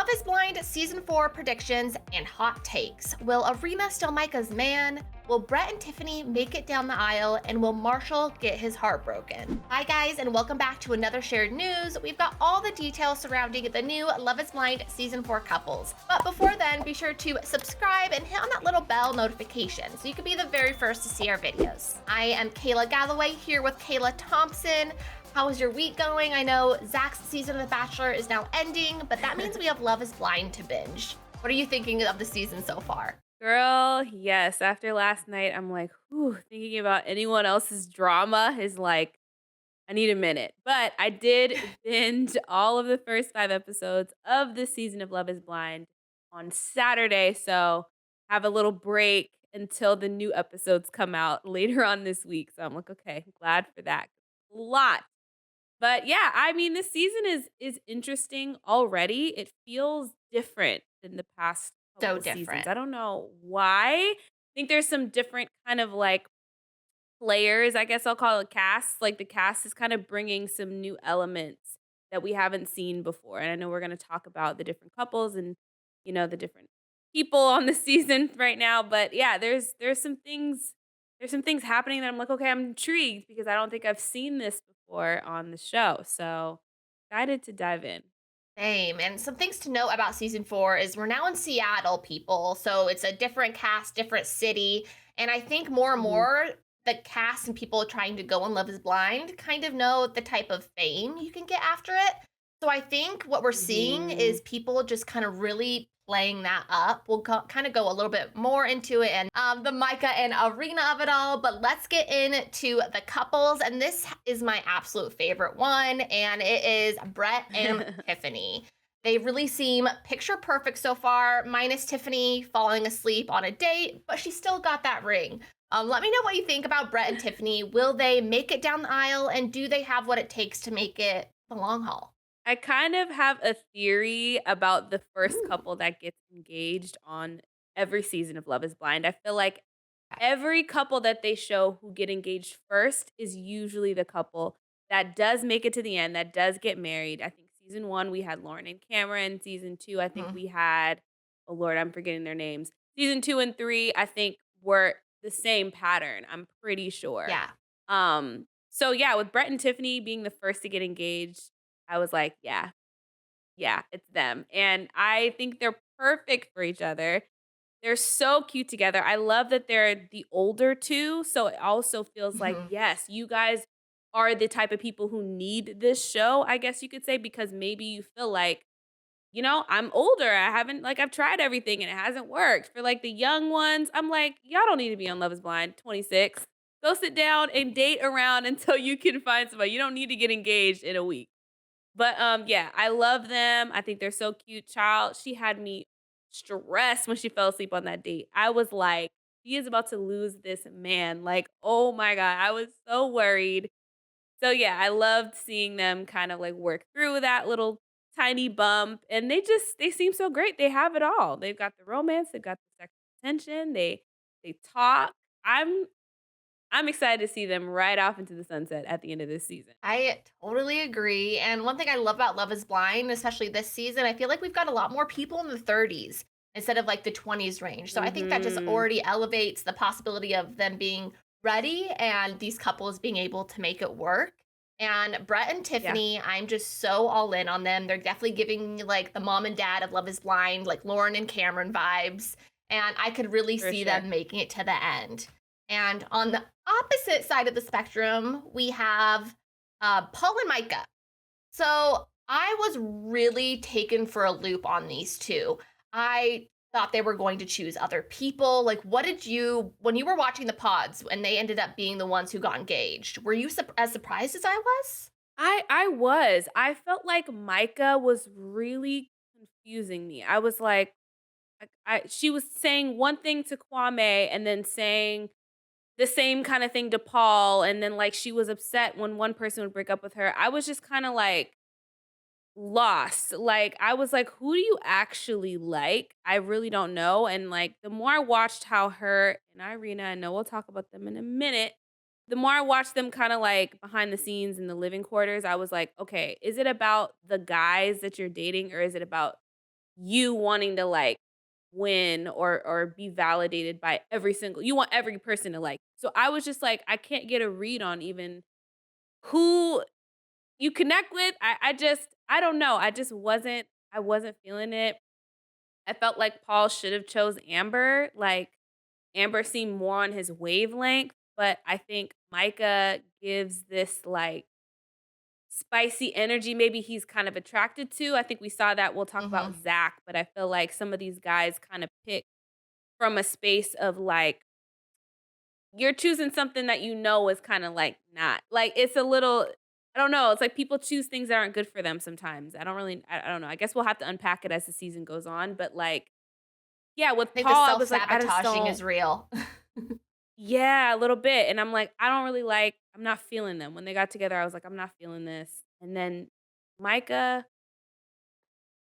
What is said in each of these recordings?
Love is Blind Season 4 predictions and hot takes. Will Irina steal Micah's man? Will Brett and Tiffany make it down the aisle? And will Marshall get his heart broken? Hi, guys, and welcome back to another shared news. We've got all the details surrounding the new Love is Blind Season 4 couples. But before then, be sure to subscribe and hit on that little bell notification so you can be the very first to see our videos. I am Kayla Galloway here with Kayla Thompson. How is your week going? I know Zach's season of The Bachelor is now ending, but that means we have Love is Blind to binge. What are you thinking of the season so far? Girl, yes. After last night, I'm like, whew, thinking about anyone else's drama is like, I need a minute. But I did binge all of the first 5 episodes of this season of Love is Blind on Saturday. So have a little break until the new episodes come out later on this week. So I'm like, okay, glad for that. A lot. But yeah, I mean, this season is interesting already. It feels different than the past So couple seasons. different. I don't know why. I think there's some different kind of like players, I guess I'll call it cast. Like the cast is kind of bringing some new elements that we haven't seen before. And I know we're going to talk about the different couples and the different people on the season right now, but yeah, there's some things happening that I'm like, okay, I'm intrigued because I don't think I've seen this before on the show. So, excited to dive in. Same. And some things to note about season 4 is we're now in Seattle, people. So it's a different cast, different city. And I think more and Mhm. more the cast and people trying to go on Love is Blind kind of know the type of fame you can get after it. So I think what we're seeing Mhm. is people just kind of really playing that up. We'll kind of go a little bit more into it and the Micah and Irina of it all. But let's get into the couples. And this is my absolute favorite one. And it is Brett and Tiffany. They really seem picture perfect so far, minus Tiffany falling asleep on a date, but she still got that ring. Let me know what you think about Brett and Tiffany. Will they make it down the aisle, and do they have what it takes to make it the long haul? I kind of have a theory about the first Ooh. couple that gets engaged on every season of Love is Blind. I feel like Okay. every couple that they show who get engaged first is usually the couple that does make it to the end, that does get married. I think season 1, we had Lauren and Cameron. Season 2, I think Mhm. we had oh Lord, I'm forgetting their names. Season 2 and 3, I think were the same pattern, I'm pretty sure. Yeah. So yeah, with Brett and Tiffany being the first to get engaged, I was like, yeah, yeah, it's them. And I think they're perfect for each other. They're so cute together. I love that they're the older 2, so it also feels like, Mhm. yes, you guys are the type of people who need this show, I guess you could say, because maybe you feel like, I'm older. I haven't like I've tried everything and it hasn't worked. For like the young ones, I'm like, y'all don't need to be on Love is Blind 26. Go sit down and date around until you can find somebody. You don't need to get engaged in a week. But, yeah, I love them. I think they're so cute. Child, she had me stressed when she fell asleep on that date. I was like, "She is about to lose this man." Like, oh my god, I was so worried. So, yeah, I loved seeing them kind of, like, work through that little tiny bump, and they seem so great. They have it all. They've got the romance, they've got the sexual tension, they talk. I'm excited to see them ride off into the sunset at the end of this season. I totally agree. And one thing I love about Love is Blind, especially this season, I feel like we've got a lot more people in the 30s instead of like the 20s range. So I think that just Mhm. already elevates the possibility of them being ready and these couples being able to make it work. And Brett and Yeah, Tiffany, I'm just so all in on them. They're definitely giving me like the mom and dad of Love is Blind, like Lauren and Cameron vibes. And I could really for see sure. them making it to the end. And on the opposite side of the spectrum, we have Paul and Micah. So I was really taken for a loop on these two. I thought they were going to choose other people. Like, what did you, when you were watching the pods and they ended up being the ones who got engaged, were you as surprised as I was? I was. I felt like Micah was really confusing me. I was like I she was saying one thing to Kwame and then saying the same kind of thing to Paul, and then like she was upset when one person would break up with her. I was just kind of like lost. Like I was like, who do you actually like? I really don't know. And like the more I watched how her and Irina, I know we'll talk about them in a minute. The more I watched them kind of like behind the scenes in the living quarters, I was like, okay, is it about the guys that you're dating or is it about you wanting to, like, win or be validated by you want every person to like. So I was just like, I can't get a read on even who you connect with. I don't know. I wasn't feeling it. I felt like Paul should have chose Amber. Like, Amber seemed more on his wavelength, but I think Micah gives this, like, spicy energy maybe he's kind of attracted to. I think we saw that. We'll talk Hmm. about Zach, but I feel like some of these guys kind of pick from a space of, like, you're choosing something that you know is kinda, like, not like, it's a little I don't know, it's like people choose things that aren't good for them sometimes. I don't know, I guess we'll have to unpack it as the season goes on, but, like, yeah, I with think the Paul, I was like, I just self-sabotaging don't is real. yeah, a little bit, and I'm like, I don't really like I'm not feeling them. When they got together, I was like, I'm not feeling this, and then Micah,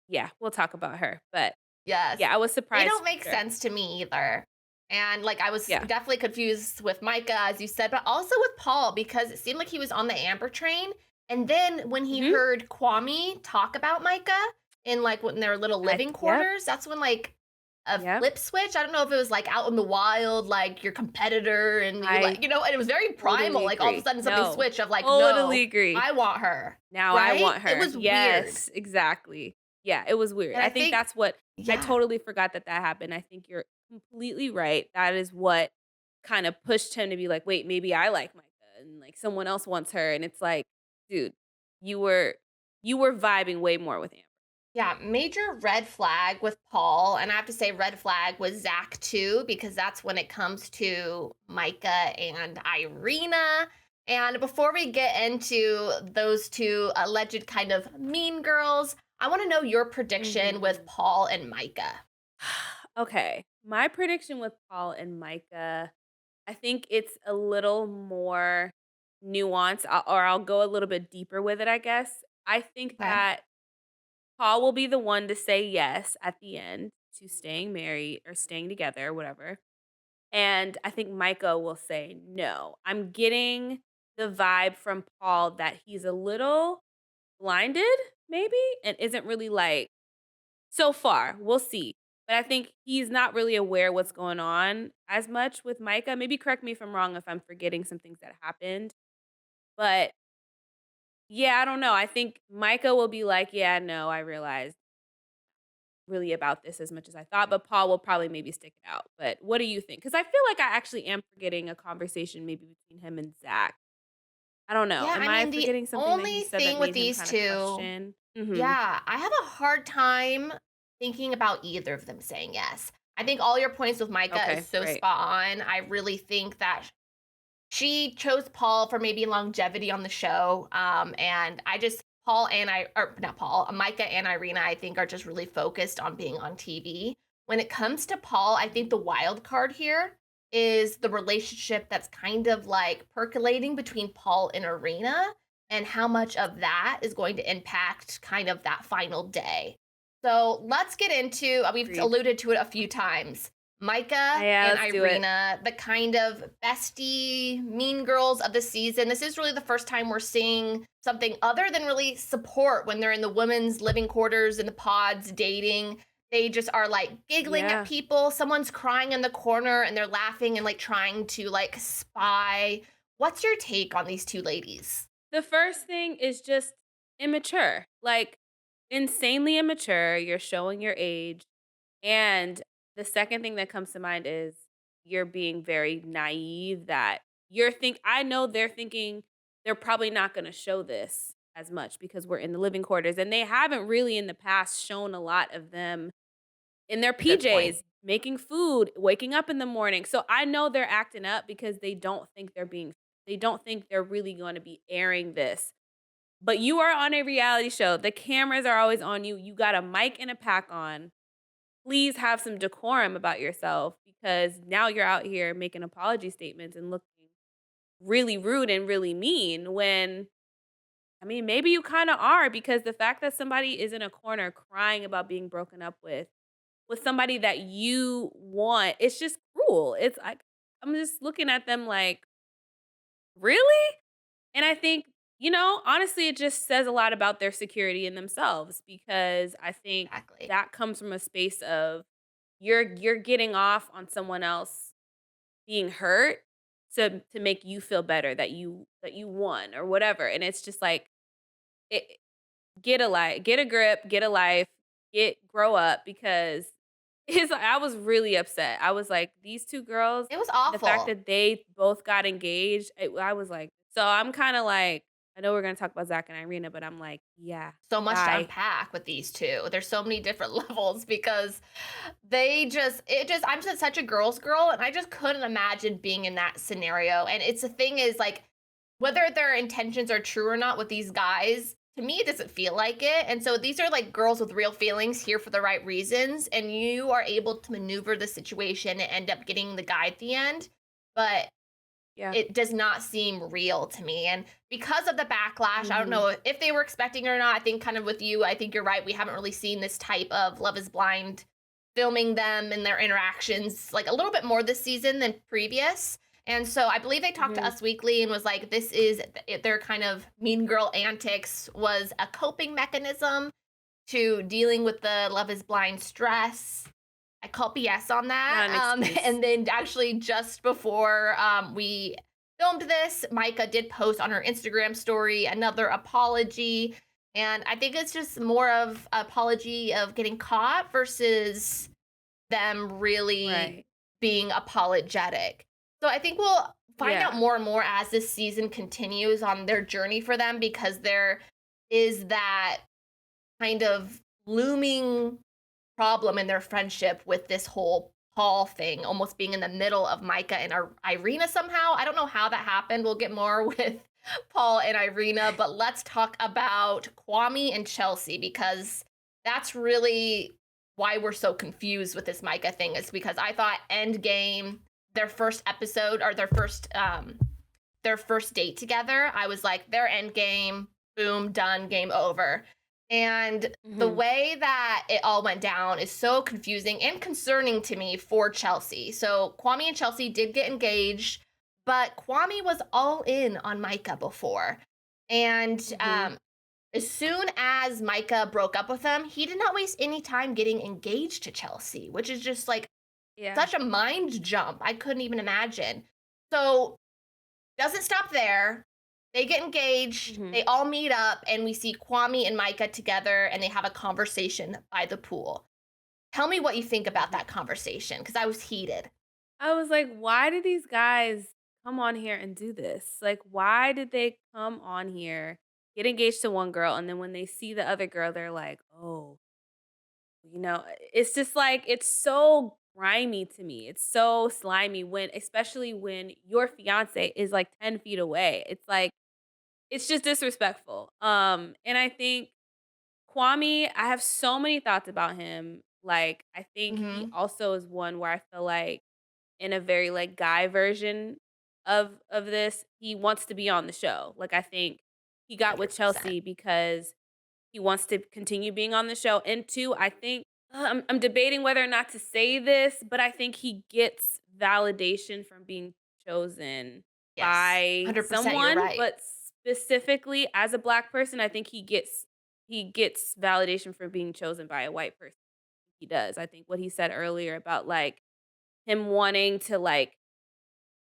yeah, we'll talk about her, but, Yes. yeah, I was They surprised don't for make sure. sense to me either. And like I was Yeah. definitely confused with Micah, as you said, but also with Paul because it seemed like he was on the Amber train. And then when he Mhm. heard Kwame talk about Micah in like when their little living Yep, quarters, that's when like a yep. flip switch. I don't know if it was like out in the wild, like your competitor, and you I like, and it was very primal. totally Like all of a agree. sudden something No, switched of like, totally no, agree. I want her. Now I Right? want It her. was weird. Yes, exactly. Yeah, it was weird. And I I think think, that's what I yeah. totally forgot that that happened. I think you're completely right. That is what kinda pushed him to be like, "Wait, maybe I like Micah and, like, someone else wants her," and it's like, "Dude, you were you were vibing way more with Amber." Yeah, major red flag with Paul, and I have to say red flag with Zach too, because that's when it comes to Micah and Irina. And before we get into those two alleged kind of mean girls, I want to know your prediction with Mhm. Paul and Micah. Okay, my prediction with Paul and Micah, I think it's a little more nuanced, or I'll go a little bit deeper with it, I guess. I think Okay. that Paul will be the one to say yes at the end to staying married or staying together, whatever. And I think Micah will say no. I'm getting the vibe from Paul that he's a little blinded, maybe, and isn't really like, so far, we'll see. But I think he's not really aware what's going on as much with Micah. Maybe correct me if I'm wrong, if I'm forgetting some things that happened. But yeah, I don't know. I think Micah will be like, yeah, no, I realized really about this as much as I thought, but Paul will probably maybe stick it out. But what do you think? Because I feel like I actually am forgetting a conversation maybe between him and Zach. I don't know. Yeah, Am I I mean, the forgetting something that he only said that thing with made him these kind of two, question? Mhm. yeah, I have a hard time thinking about either of them saying yes. I think all your points with Micah is Okay, so great. spot on. I really think that she chose Paul for maybe longevity on the show. And I just Paul and I or not Paul, Micah and Irina, I think are just really focused on being on TV. When it comes to Paul, I think the wild card here is the relationship that's kind of like percolating between Paul and Irina and how much of that is going to impact kind of that final day. So let's get into, we've Agreed. alluded to it a few times. Micah Yeah, and let's do it. Irina, the kind of bestie mean girls of the season. This is really the first time we're seeing something other than really support when they're in the women's living quarters in the pods dating. They just are like giggling at Yeah. people. Someone's crying in the corner and they're laughing and like trying to like spy. What's your take on these two ladies? The first thing is just immature. Like, insanely immature. You're showing your age. And the second thing that comes to mind is you're being very naive that I know they're thinking they're probably not going to show this as much because we're in the living quarters and they haven't really in the past shown a lot of them in their A good point. PJs making food, waking up in the morning. So I know they're acting up because they don't think they're really going to be airing this. But you are on a reality show. The cameras are always on you. You got a mic and a pack on. Please have some decorum about yourself because now you're out here making apology statements and looking really rude and really mean when I mean, maybe you kind of are because the fact that somebody is in a corner crying about being broken up with somebody that you want, it's just cruel. It's like I'm just looking at them like, "Really?" And I think honestly, it just says a lot about their security in themselves because I think Exactly. that comes from a space of you're getting off on someone else being hurt to make you feel better that you won or whatever. And it's just like it, get a grip, get a life, grow up because I was really upset. I was like, these two girls, It was the fact awful. that they both got engaged, I was like, so I'm kind of like, I know we're gonna talk about Zach and Irina, but I'm like, yeah, So much to bye. unpack with these two. There's so many different levels because I'm just such a girl's girl and I just couldn't imagine being in that scenario. And it's the thing is like whether their intentions are true or not with these guys, to me it doesn't feel like it. And so these are like girls with real feelings here for the right reasons and you are able to maneuver the situation and end up getting the guy at the end. But Yeah. it does not seem real to me. And because of the backlash, I don't Mhm. know if they were expecting it or not. I think kind of with you, I think you're right. We haven't really seen this type of Love is Blind filming them and their interactions like a little bit more this season than previous. And so I believe they talked to Mhm. Us Weekly and was like, this is their kind of mean girl antics was a coping mechanism to dealing with the Love is Blind stress. I call BS on Not that. an excuse. And then actually just before we filmed this, Micah did post on her Instagram story another apology. And I think it's just more of apology of getting caught versus them really Right. being apologetic. So I think we'll find out Yeah. more and more as this season continues on their journey for them because there is that kind of looming problem in their friendship with this whole Paul thing, almost being in the middle of Micah and Irina somehow. I don't know how that happened. We'll get more with Paul and Irina, but let's talk about Kwame and Chelsea because that's really why we're so confused with this Micah thing. Is because I thought Endgame, their first episode or their first date together, I was like, their Endgame, boom, done, game over. And the Mhm. way that it all went down is so confusing and concerning to me for Chelsea. So Kwame and Chelsea did get engaged, but Kwame was all in on Micah before. And Mhm. as soon as Micah broke up with him, he did not waste any time getting engaged to Chelsea, which is just like Yeah. such a mind jump. I couldn't even imagine. So doesn't stop there. They get engaged, Mhm. they all meet up, and we see Kwame and Micah together and they have a conversation by the pool. Tell me what you think about Mhm. that conversation because I was heated. I was like, why do these guys come on here and do this? Like, why did they come on here, get engaged to one girl, and then when they see the other girl, they're like, oh, it's just like, it's so grimy to me. It's so slimy especially when your fiance is like 10 feet away. It's like, it's just disrespectful. And I think Kwame, I have so many thoughts about him. Like, I think he Mhm. also is one where I feel like in a very, like, guy version of this, he wants to be on the show. Like, I think he got with 100%. Chelsea because he wants to continue being on the show, and 2, I think I'm debating whether or not to say this, but I think he gets validation from being chosen Yes. by 100% you're someone, right. but specifically as a Black person, I think he gets validation from being chosen by a white person. He does. I think what he said earlier about, like, him wanting to, like,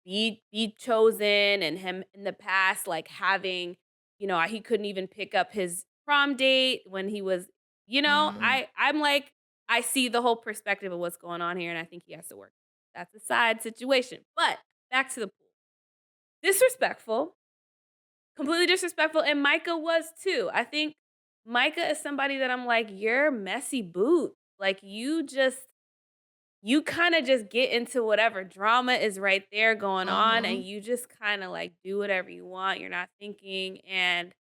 be chosen and him in the past, like, having he couldn't even pick up his prom date when he was Mm. I'm like, I see the whole perspective of what's going on here, and I think he has to work. That's a side situation, but back to the pool. Disrespectful, completely disrespectful, and Micah was too. I think Micah is somebody that I'm like, "You're messy boot." Like, you kinda just get into whatever drama is right there going on, and Mhm. you just kinda, like, do whatever you want, you're not thinking, and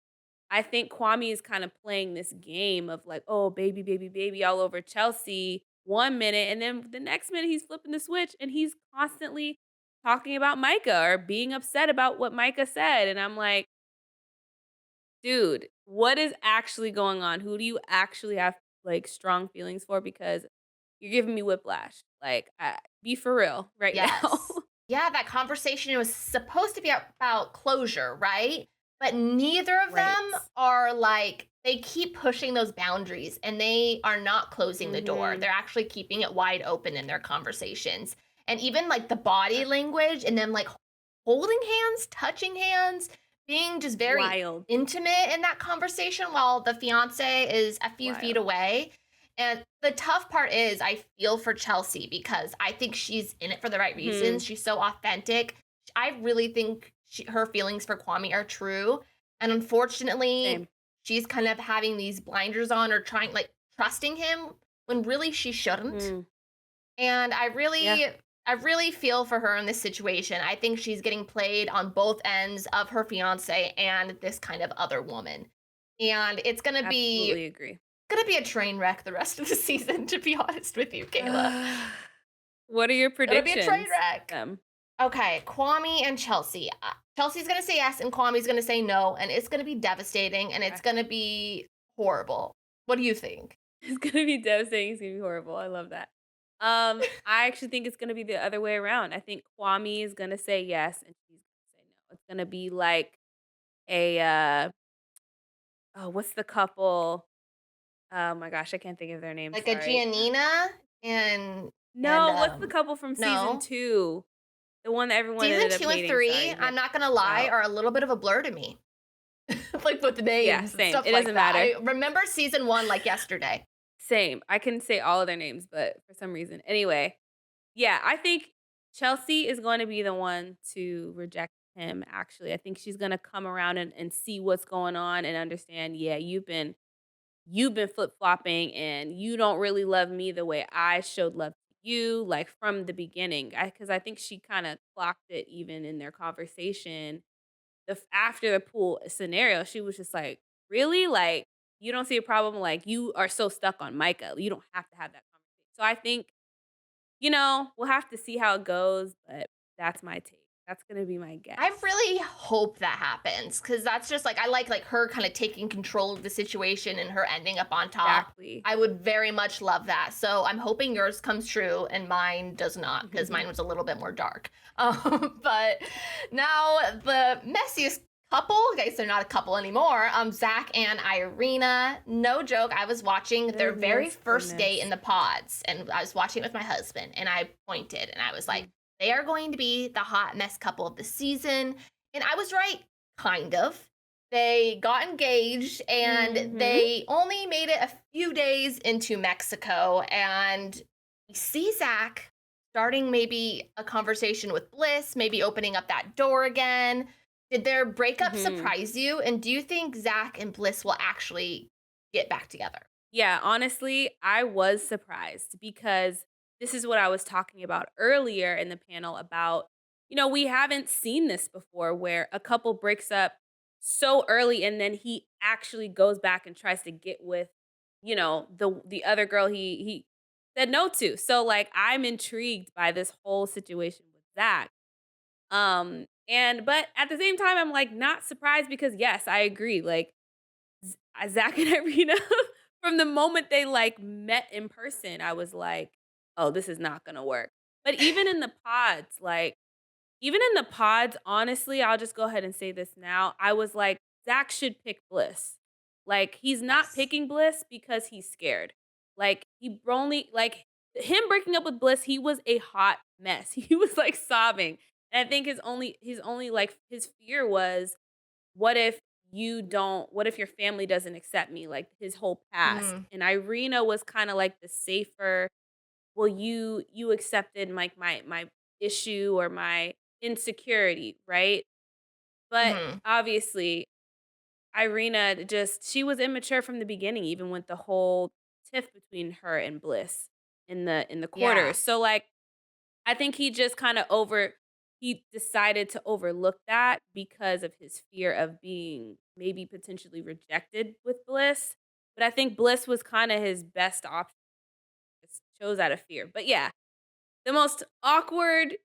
I think Kwame is kinda playing this game of, like, "Oh, baby, baby, baby," all over Chelsea one minute, and then the next minute, he's flipping the switch, and he's constantly talking about Micah or being upset about what Micah said, and I'm like, "Dude, what is actually going on? Who do you actually have, like, strong feelings for? Because you're giving me whiplash. Like, be for real right now." Yes. Yeah, that conversation was supposed to be about closure, right? but neither of Right. them are like they keep pushing those boundaries and they are not closing the door. Mhm. They're actually keeping it wide open in their conversations. And even like the body language and them like holding hands, touching hands, being just very Wild. intimate in that conversation while the fiance is a few feet Wild. away. And the tough part is I feel for Chelsea because I think she's in it for the right Mhm. reasons. She's so authentic. I really think her feelings for Kwame are true. And unfortunately, Same. she's kind of having these blinders on or trying like trusting him when really she shouldn't. Mhm. And Yeah. I really feel for her in this situation. I think she's getting played on both ends of her fiance and this kind of other woman. And it's Absolutely agree. gonna be a train wreck the rest of the season, to be honest with you, Kayla. What are your It'll be a train predictions for wreck. them? Okay, Kwame and Chelsea. Chelsea's gonna say yes, and Kwame's gonna say no, and it's gonna be devastating, and it's Okay. gonna be horrible. What do you think? It's gonna be devastating, it's gonna be horrible, I love that. I actually think it's gonna be the other way around. I think Kwame is gonna say yes, and she's gonna say no. It's gonna be like a, oh, what's the couple? Oh my gosh, I can't think of their name, Like a sorry. Giannina and and No, what's the couple from season no. 2? The one that everyone Season ended up 2 and hating, 3, sorry, I'm that not gonna lie, out. are a little bit of a blur to me. Like with the Yeah, names and same, stuff it like doesn't that. matter. I remember season 1 like yesterday. Same, I can say all of their names, but for some reason anyway, yeah, I think Chelsea is going to be the one to reject him, actually. I think she's gonna come around and see what's going on and understand, "Yeah, you've been flip-flopping, and you don't really love me the way I showed love to you, like, from the beginning." Because I think she kinda clocked it even in their conversation. After the pool scenario, she was just like, "Really? Like, you don't see a problem? Like, you are so stuck on Micah. You don't have to have that conversation." So I think, we'll have to see how it goes, but that's my take. That's gonna be my I guess. really hope that happens because that's just like I like her kind of taking control of the situation and her ending up on top. Exactly. I would very much love that. So I'm hoping yours comes true and mine does not because mine was a little bit more dark. But now the messiest couple, I guess they're not a couple anymore. Zach and Irina. No joke. I was watching their very Goodness, first date in goodness. the pods, and I was watching it with my husband, and I pointed and I was like, Mhm. they are going to be the hot mess couple of the season. And I was right, kind of. They got engaged and Mhm. they only made it a few days into Mexico. And we see Zach starting maybe a conversation with Bliss, maybe opening up that door again. Did their breakup Mhm. surprise you? And do you think Zach and Bliss will actually get back together? Yeah, honestly, I was surprised because this is what I was talking about earlier in the panel about, we haven't seen this before where a couple breaks up so early and then he actually goes back and tries to get with, the other girl he said no to. So like I'm intrigued by this whole situation with Zach. And but at the same time I'm like not surprised because yes, I agree. Like Zach and Irina, from the moment they, like, met in person, I was like, "Oh, this is not gonna work." But even in the pods, honestly, I'll just go ahead and say this now, I was like, "Zach should pick Bliss." Like, he's not Yes. picking Bliss because he's scared. Like, him breaking up with Bliss, he was a hot mess. He was, like, sobbing, and I think his fear was what if your family doesn't accept me, like, his whole past, Mm, and Irina was kinda like the safer, "Well, you accepted, like, my issue or my insecurity," right? But, mhm. obviously, Irina just she was immature from the beginning, even with the whole tiff between her and Bliss in the Yeah. quarters, so, like, I think he decided to overlook that because of his fear of being maybe potentially rejected with Bliss, but I think Bliss was kinda his best option, just chose out of fear, but yeah, the most awkward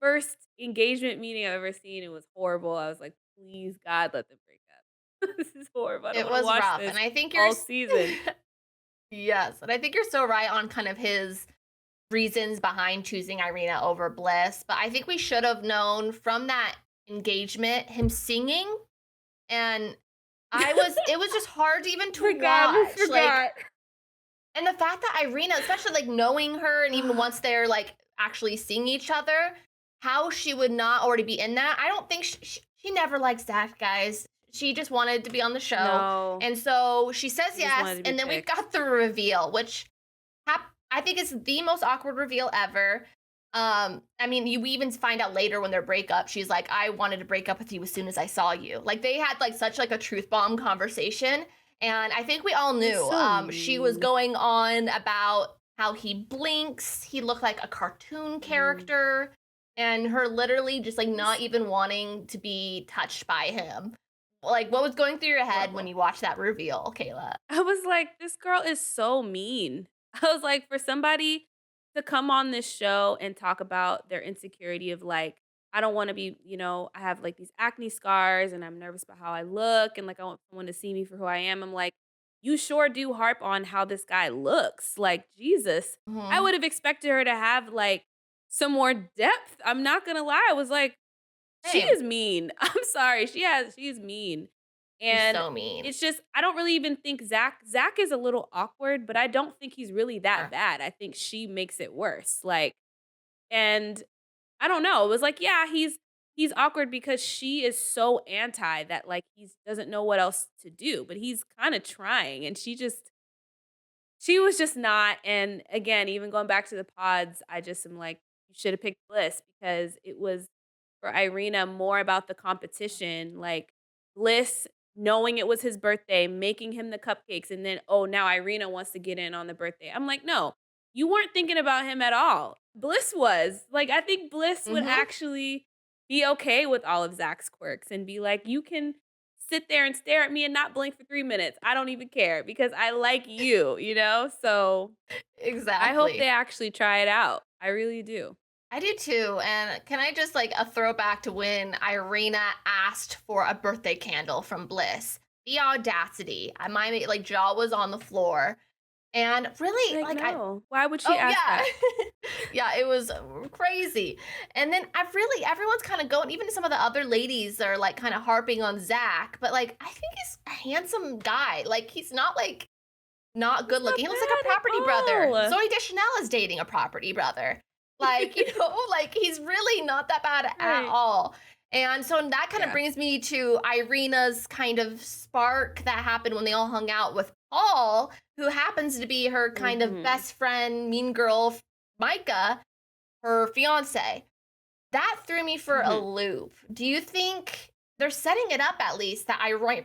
first engagement meeting I've ever seen, it was horrible, I was like, "Please, God, let them break up. This is horrible, I don't It wanna was watch rough. And this I think all season." yes, and I think you're so right on kind of his reasons behind choosing Irina over Bliss. But I think we should have known from that engagement, him singing And it was just hard even to I watch. Like, forgot. and the fact that Irina, especially like knowing her, and even once they're like actually seeing each other, how she would not already be in that. I don't think she never liked Zach, guys. She just wanted to be on the show. No, And so she says she just wanted yes. to be And then we've picked. got the reveal, which I think is the most awkward reveal ever. I mean, we even find out later when their breakup, she's like, I wanted to break up with you as soon as I saw you. Like they had like such like a truth bomb conversation. And I think we all That's knew so she was mean. going on about how he blinks, he looked like a cartoon Mhm. character, and her literally just like not This even wanting to be touched by him. Like, what was going through your head when horrible. you watched that reveal, Kayla? I was like, "This girl is so mean." I was like, for somebody to come on this show and talk about their insecurity of like, "I don't wanna be," "I have, like, these acne scars, and I'm nervous about how I look, and, like, I want someone to see me for who I am." I'm like, "You sure do harp on how this guy looks." Like, Jesus. I Mm-hmm. would have expected her to have, like, some more depth. I'm not gonna lie. I was like, "She Same. is mean." I'm sorry. She's mean. She's And so mean. it's just I don't really even think Zach is a little awkward, but I don't think he's really that Sure. bad. I think she makes it worse. Like, and I don't know. It was like, yeah, he's awkward because she is so anti that like he doesn't know what else to do, but he's kind of trying and she was just not. And again, even going back to the pods, I just am like, you should have picked Bliss because it was for Irina more about the competition. Like Bliss knowing it was his birthday, making him the cupcakes, and then, oh, now Irina wants to get in on the birthday. I'm like, no, you weren't thinking about him at all. Bliss was. Like, I think Bliss would Mm-hmm. actually be okay with all of Zach's quirks and be like, you can sit there and stare at me and not blink for 3 minutes. I don't even care because I like you? So I hope they Exactly. actually try it out. I really do. I do too. And can I just like a throwback to when Irina asked for a birthday candle from Bliss? The audacity. My like jaw was on the floor. And really, Like, like I no. Why would she oh ask that? yeah. Yeah, it was crazy. And then I really everyone's kind of going, even some of the other ladies are like kind of harping on Zach, but like I think he's a handsome guy. Like he's not like not He's good not looking. He looks like a bad at property brother. all. Zoe Deschanel is dating a property brother. Like, like he's really not that bad at Right. all. And so that kind of Yeah. brings me to Irina's kind of spark that happened when they all hung out with Paul, who happens to be her kind of Mhm. best friend, mean girl, Micah, her fiance. That threw me for a Mhm. loop. Do you think they're setting it up at least that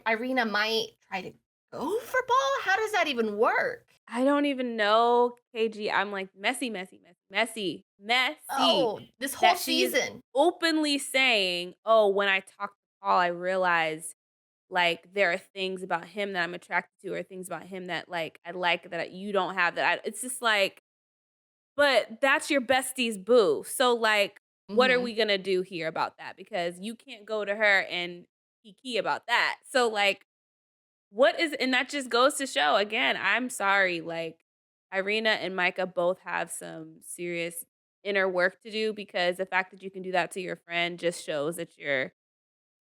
Irina might try to go for Paul? How does that even work? I don't even know, KG. I'm like messy, messy, messy, messy, messy. Oh, this whole That she is season. openly saying, "Oh, when I talked to Paul, I realized like there are things about him that I'm attracted to, or things about him that like I like that you don't have." That it's just like, but that's your bestie's boo. So like, what are Mhm. we gonna do here about that? Because you can't go to her and kiki about that. So like, what is and that just goes to show again, I'm sorry, like, Irina and Micah both have some serious inner work to do because the fact that you can do that to your friend just shows that you're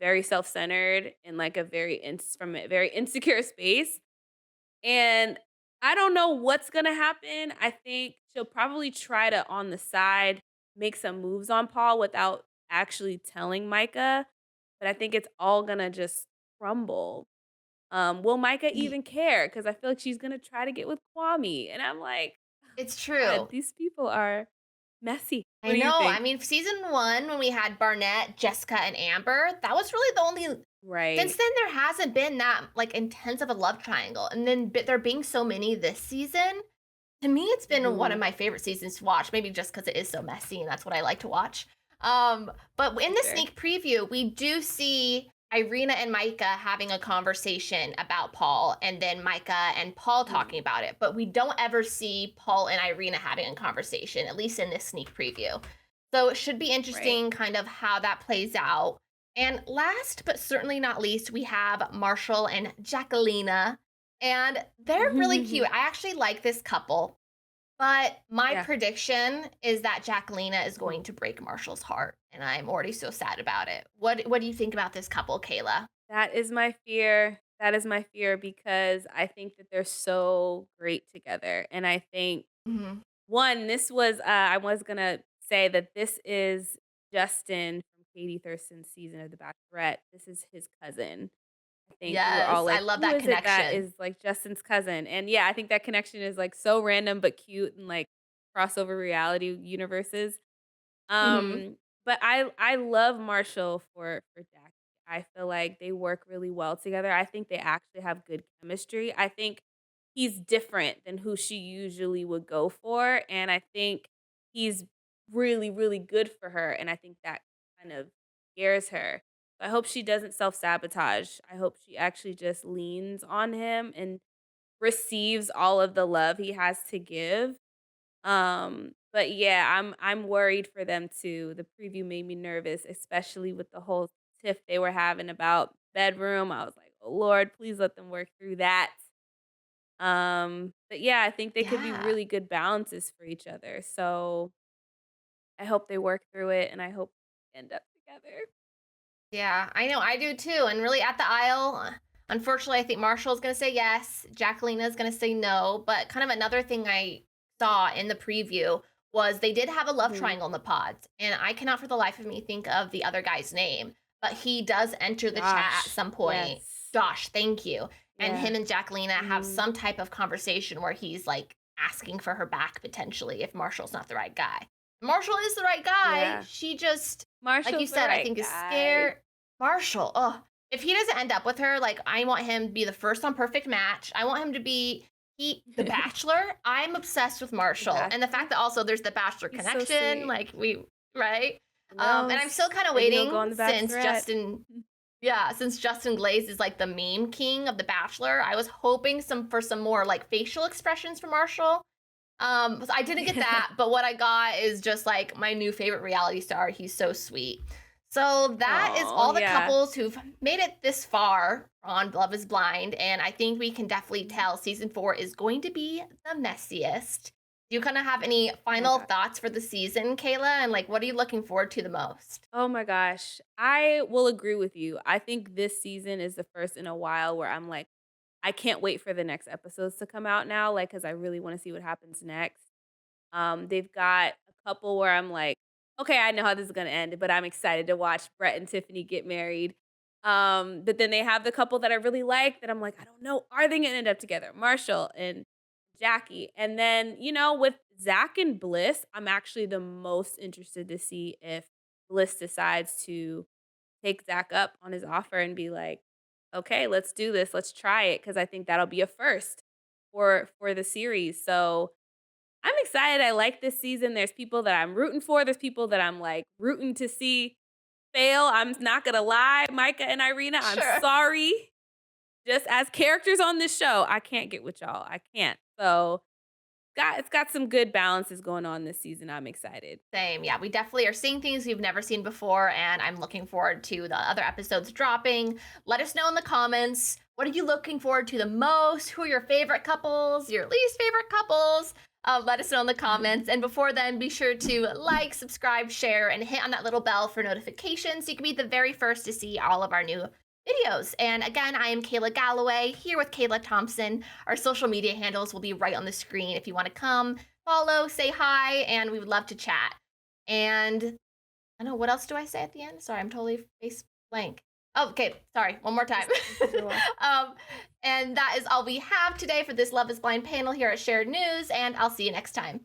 very self-centered and, like, a very from a very insecure space, and I don't know what's gonna happen. I think she'll probably try to, on the side, make some moves on Paul without actually telling Micah, but I think it's all gonna just crumble. Will Micah Ye even care? Because I feel like she's gonna try to get with Kwame, and I'm like, It's God, true. these people are messy. What I do you know. I think? mean, season 1 when we had Barnett, Jessica, and Amber, that was really the only since Right. then there hasn't been that, like, intense of a love triangle, and then there being so many this season, to me, it's been one of Mhm. my favorite seasons to watch, maybe just because it is so messy and that's what I like to watch. But in That's the fair. sneak preview, we do see Irina and Micah having a conversation about Paul, and then Micah and Paul talking Mhm. about it. But we don't ever see Paul and Irina having a conversation, at least in this sneak preview. So it should be Right. interesting, kind of how that plays out. And last but certainly not least, we have Marshall and Jacquelina, and they're really cute. I actually like this couple. But my Yeah. prediction is that Jacquelina is Mhm. going to break Marshall's heart, and I'm already so sad about it. What do you think about this couple, Kayla? That is my fear. That is my fear because I think that they're so great together, and I think Mhm. one, this was, I was gonna say that this is Justin from Katie Thurston's season of The Bachelorette. This is his cousin. I think we were all Yes, I like, love "Who that is it that connection. is, like, Justin's cousin?" And, yeah, I think that connection is, like, so random but cute and, like, crossover reality universes. Mhm. But I love Marshall for Jackie. I feel like they work really well together. I think they actually have good chemistry. I think he's different than who she usually would go for, and I think he's really, really good for her, and I think that kind of scares her. I hope she doesn't self-sabotage. I hope she actually just leans on him and receives all of the love he has to give. But yeah, I'm worried for them too. The preview made me nervous, especially with the whole tiff they were having about bedroom. I was like, "Oh Lord, please let them work through that." But yeah, I think they could be Yeah. really good balances for each other. So I hope they work through it and I hope they end up together. Yeah, I know, I do too. And really at the aisle, unfortunately, I think Marshall's going to say yes. Jacquelina's going to say no. But kind of another thing I saw in the preview was they did have a love Mhm. triangle in the pods. And I cannot for the life of me think of the other guy's name, but he does enter the chat at Josh. some point. Yes. Josh, thank you. And Yeah. him and Jacquelina have Mhm. some type of conversation where he's like asking for her back potentially if Marshall's not the right guy. Marshall is the right guy. Yeah. She just, like you Marshall's the said, I right think is guy. scared. Marshall, oh, if he doesn't end up with her, like I want him to be the first on Perfect Match. I want him to be the Bachelor. I'm obsessed with The Marshall, and the Bachelor. fact that also there's the Bachelor He's so connection, sweet. like we right. Who And I'm knows? still kind of Maybe he'll waiting go on The since Bachelorette. Justin. Yeah, since Justin Glaze is like the meme king of the Bachelor, I was hoping some more like facial expressions from Marshall. So I didn't get that, but what I got is just like my new favorite reality star. He's so sweet. So that is Oh, all the yeah. couples who've made it this far on Love is Blind. And I think we can definitely Mhm. tell season 4 is going to be the messiest. Do you kind of have any Oh my final god. thoughts for the season, Kayla? And like, what are you looking forward to the most? Oh my gosh. I will agree with you. I think this season is the first in a while where I'm like, I can't wait for the next episodes to come out now, like, because I really wanna see what happens next. They've got a couple where I'm like, "Okay, I know how this is gonna end," but I'm excited to watch Brett and Tiffany get married. But then they have the couple that I really like that I'm like, "I don't know, are they gonna end up together?" Marshall and Jackie. And then, with Zach and Bliss, I'm actually the most interested to see if Bliss decides to take Zach up on his offer and be like, "Okay, let's do this. Let's try it," because I think that'll be a first for the series. So I'm excited. I like this season. There's people that I'm rooting for. There's people that I'm like rooting to see fail. I'm not gonna lie, Micah and Irina, I'm Sure. sorry. Just as characters on this show, I can't get with y'all. I can't. So it's got some good balances going on this season. I'm excited. Same. Yeah, we definitely are seeing things we've never seen before, and I'm looking forward to the other episodes dropping. Let us know in the comments. What are you looking forward to the most? Who are your favorite couples? Your least favorite couples? Let us know in the comments. And before then, be sure to like, subscribe, share, and hit on that little bell for notifications so you can be the very first to see all of our new videos. And again, I am Kayla Galloway here with Kayla Thompson. Our social media handles will be right on the screen if you want to come follow, say hi, and we would love to chat. And I don't know, what else do I say at the end? Sorry, I'm totally face blank. Oh, okay, sorry, one more time. You're welcome. um, and that is all we have today for this Love is Blind panel here at Shared News, and I'll see you next time.